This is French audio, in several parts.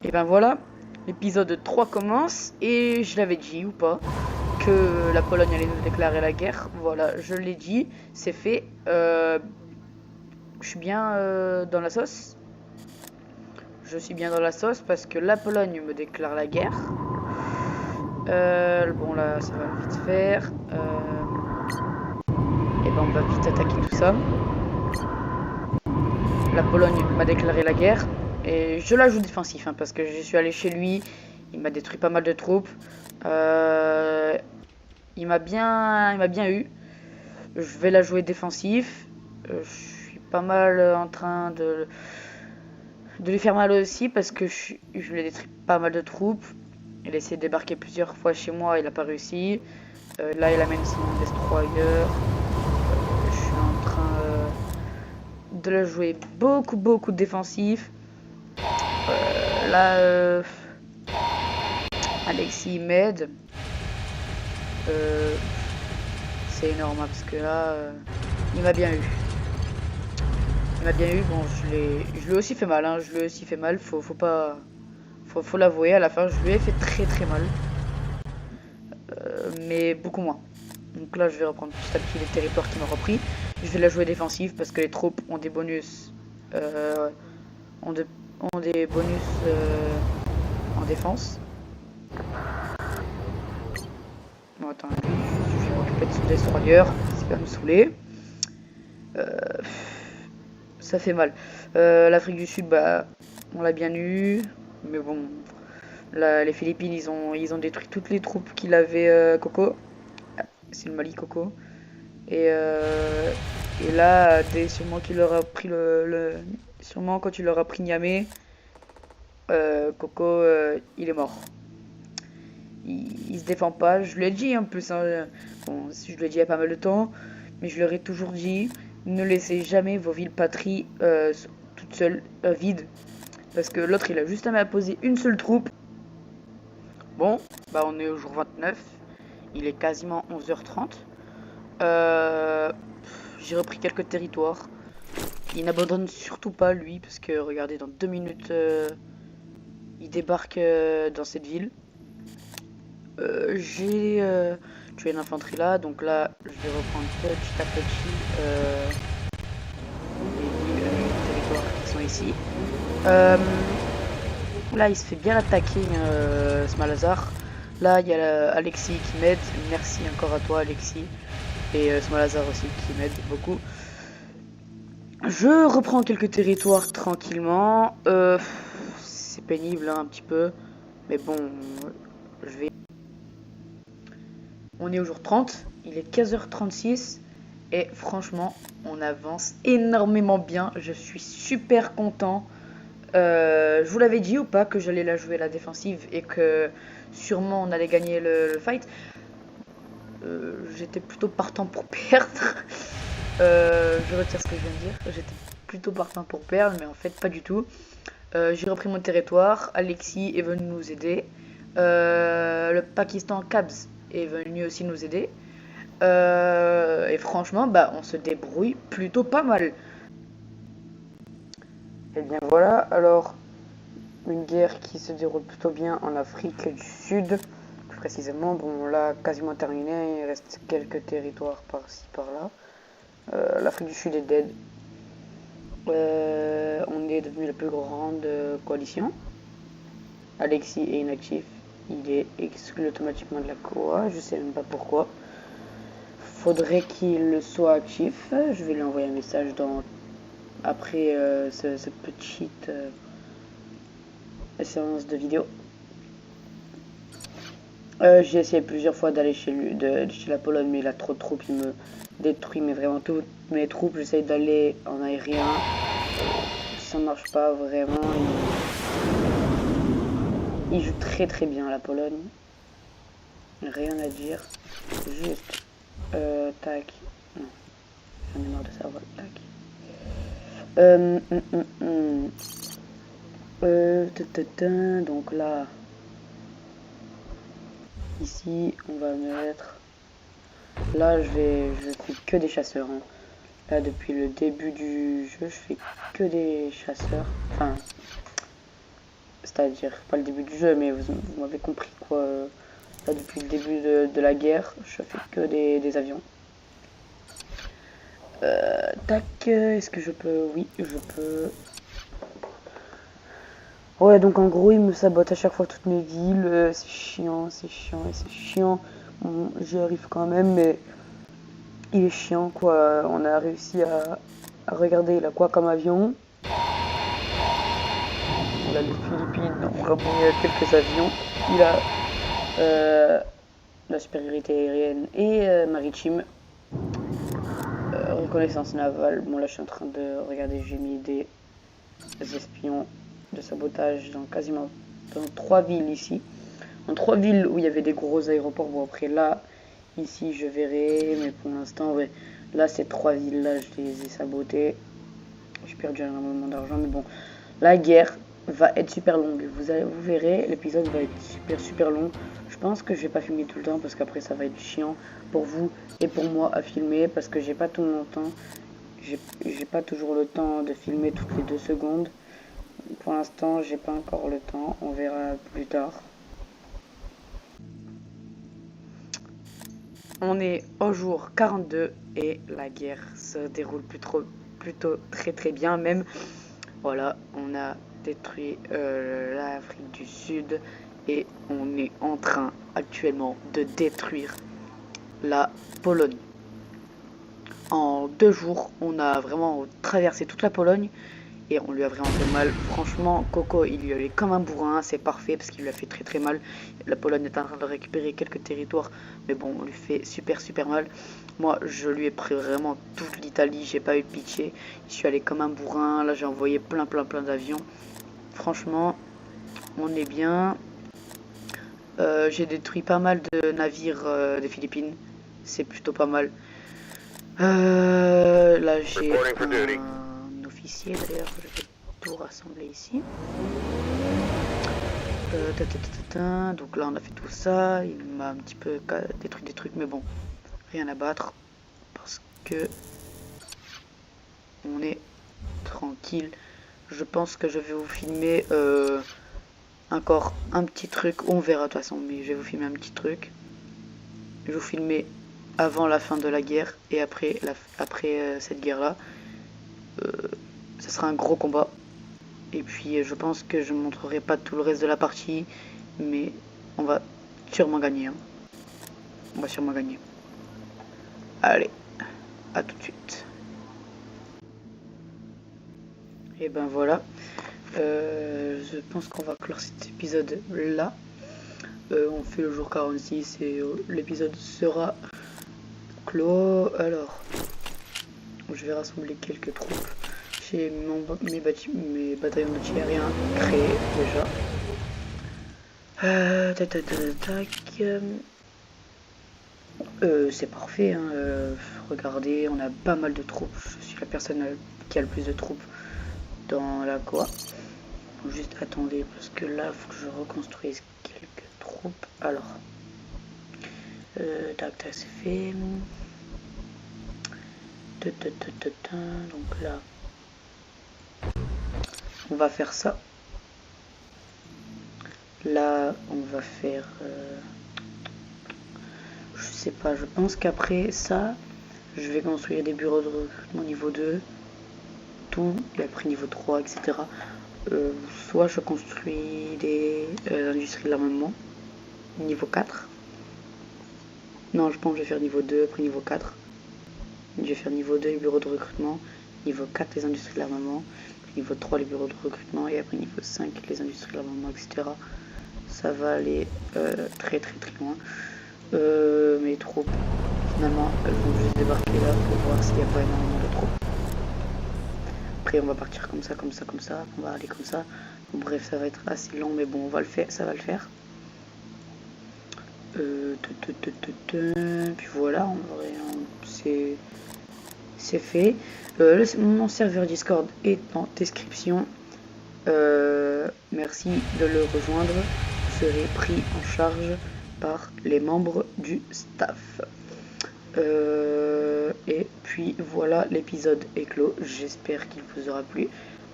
Et ben voilà, l'épisode 3 commence et je l'avais dit ou pas que la Pologne allait nous déclarer la guerre. Voilà, je l'ai dit, c'est fait. Je suis bien dans la sauce. Je suis bien dans la sauce parce que la Pologne me déclare la guerre. Bon là, ça va vite faire. Et ben on va vite attaquer tout ça. La Pologne m'a déclaré la guerre. Et je la joue défensif parce que je suis allé chez lui. Il m'a détruit pas mal de troupes. Il m'a bien eu. Je vais la jouer défensif. Je suis pas mal en train de lui faire mal aussi parce que je lui ai détruit pas mal de troupes. Il a essayé de débarquer plusieurs fois chez moi, il n'a pas réussi. Là, il amène son destroyer. Je suis en train de la jouer beaucoup défensif. Là, Alexis m'aide. C'est énorme parce que là, il m'a bien eu. Il m'a bien eu. Bon, je lui ai aussi fait mal. Je lui ai aussi fait mal. Faut l'avouer. À la fin, je lui ai fait très mal. Mais beaucoup moins. Donc là, je vais reprendre petit à petit les territoires qui m'ont repris. Je vais la jouer défensive parce que les troupes ont des bonus. Ont des bonus en défense. Bon, attends, lui, je vais m'occuper de son destroyer. C'est pas me saouler. Ça fait mal. L'Afrique du Sud, bah, on l'a bien eu. Mais bon, là, les Philippines, ils ont détruit toutes les troupes qu'il avait, Coco. C'est le Mali, Coco. Et là, sûrement qu'il leur a pris sûrement quand il leur a pris Niamey, Coco, il est mort. Il se défend pas. Je lui ai dit un peu ça. Bon, je lui ai dit il y a pas mal de temps, mais je leur ai toujours dit ne laissez jamais vos villes patries toutes seules, vides. Parce que l'autre, il a juste à poser une seule troupe. Bon, bah on est au jour 29. Il est quasiment 11h30. J'ai repris quelques territoires. Il n'abandonne surtout pas lui, parce que regardez, dans 2 minutes, il débarque dans cette ville. J'ai tué l'infanterie là, donc là, je vais reprendre petit à petit les territoires qui sont ici. Là, il se fait bien attaquer, ce Malazar. Là, il y a Alexis qui m'aide. Merci encore à toi, Alexis. Et Smolazar aussi qui m'aide beaucoup. Je reprends quelques territoires tranquillement. C'est pénible un petit peu. Mais bon, je vais... On est au jour 30. Il est 15h36. Et franchement, on avance énormément bien. Je suis super content. Je vous l'avais dit ou pas que j'allais la jouer à la défensive et que sûrement on allait gagner le fight. J'étais plutôt partant pour perdre. Je retire ce que je viens de dire. J'étais plutôt partant pour perdre, mais en fait pas du tout. J'ai repris mon territoire. Alexis est venu nous aider. Le Pakistan Cabs est venu aussi nous aider. Et franchement, bah, on se débrouille plutôt pas mal. Et bien voilà, alors une guerre qui se déroule plutôt bien en Afrique du Sud. Plus précisément, bon là quasiment terminé, il reste quelques territoires par-ci par-là. L'Afrique du Sud est dead. On est devenu la plus grande coalition. Alexis est inactif. Il est exclu automatiquement de la COA. Je sais même pas pourquoi. Faudrait qu'il soit actif. Je vais lui envoyer un message après cette petite séance de vidéo. J'ai essayé plusieurs fois d'aller chez la Pologne, mais il a trop de troupes. Il me détruit mais vraiment toutes mes troupes. J'essaye d'aller en aérien. Ça marche pas vraiment. Il joue très bien la Pologne. Rien à dire. Juste. Tac. Non. J'en ai marre de ça. Voilà. Tac. Donc là. Ici, on va mettre... Là, je fais que des chasseurs. Là, depuis le début du jeu, je fais que des chasseurs. Enfin, c'est-à-dire pas le début du jeu, mais vous m'avez compris quoi. Là, depuis le début de la guerre, je fais que des avions. Tac, est-ce que je peux? Oui, je peux. Ouais, donc en gros, il me sabote à chaque fois toutes mes villes. C'est chiant, c'est chiant et c'est chiant. Bon, j'y arrive quand même, mais il est chiant quoi. On a réussi à regarder, il a quoi comme avion? On a les Philippines, vraiment il a quelques avions. Il a la supériorité aérienne et maritime. Reconnaissance navale. Bon, là je suis en train de regarder, j'ai mis des espions de sabotage dans quasiment dans 3 villes ici. Dans 3 villes où il y avait des gros aéroports. Bon, après là, ici je verrai, mais pour l'instant, ouais, là ces 3 villes là, je les ai sabotées. J'ai perdu énormément d'argent, mais bon, la guerre va être super longue. Vous verrez, l'épisode va être super long. Je pense que je vais pas filmer tout le temps parce qu'après ça va être chiant pour vous et pour moi à filmer parce que j'ai pas tout mon temps. J'ai pas toujours le temps de filmer toutes les 2 secondes. Pour l'instant, j'ai pas encore le temps. On verra plus tard. On est au jour 42 et la guerre se déroule plutôt très bien même. Voilà, on a détruit l'Afrique du Sud et on est en train actuellement de détruire la Pologne. En 2 jours, on a vraiment traversé toute la Pologne et on lui a vraiment fait mal. Franchement, Coco, il lui allait comme un bourrin, c'est parfait parce qu'il lui a fait très mal. La Pologne est en train de récupérer quelques territoires, mais bon, on lui fait super mal. Moi, je lui ai pris vraiment toute l'Italie, j'ai pas eu de pitié. Je suis allé comme un bourrin, là j'ai envoyé plein d'avions. Franchement, on est bien. J'ai détruit pas mal de navires des Philippines, c'est plutôt pas mal. Là j'ai un officier d'ailleurs, je vais tout rassembler ici. Donc là on a fait tout ça, il m'a un petit peu détruit des trucs, mais bon, rien à battre parce que on est tranquille. Je pense que je vais vous filmer encore un petit truc, on verra de toute façon, mais je vais vous filmer un petit truc. Je vais vous filmer avant la fin de la guerre et après cette guerre là. Ça sera un gros combat. Et puis je pense que je ne montrerai pas tout le reste de la partie, mais on va sûrement gagner. Hein. On va sûrement gagner. Allez, à tout de suite. Et ben voilà. Je pense qu'on va clore cet épisode là. On fait le jour 46 et l'épisode sera clos. Alors, je vais rassembler quelques troupes. J'ai mes bataillons d'artillériens créés déjà. Tac. C'est parfait. Hein. Regardez, on a pas mal de troupes. Je suis la personne qui a le plus de troupes dans la Goa. Juste attendez parce que là, il faut que je reconstruise quelques troupes. Alors, tac, c'est fait. Donc là, on va faire ça. Là, on va faire... je sais pas, je pense qu'après ça, je vais construire des bureaux de recrutement niveau 2. Tout, et après niveau 3, etc. Soit je construis des industries de l'armement. Niveau 4. Non, je pense que je vais faire niveau 2, après niveau 4. Je vais faire niveau 2 les bureaux de recrutement, niveau 4 les industries de l'armement, niveau 3 les bureaux de recrutement et après niveau 5 les industries de l'armement, etc. Ça va aller très loin. Mes troupes, finalement, elles vont juste débarquer là pour voir s'il n'y a pas énormément de troupes. Après on va partir comme ça, on va aller comme ça. Bon, bref, ça va être assez long, mais bon, on va le faire, ça va le faire. Puis voilà, en vrai, c'est fait. Mon serveur Discord est en description. Merci de le rejoindre. Vous serez pris en charge par les membres du staff. Et puis voilà, l'épisode est clos. J'espère qu'il vous aura plu.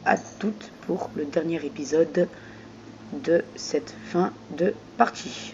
À toutes pour le dernier épisode. de cette fin de partie.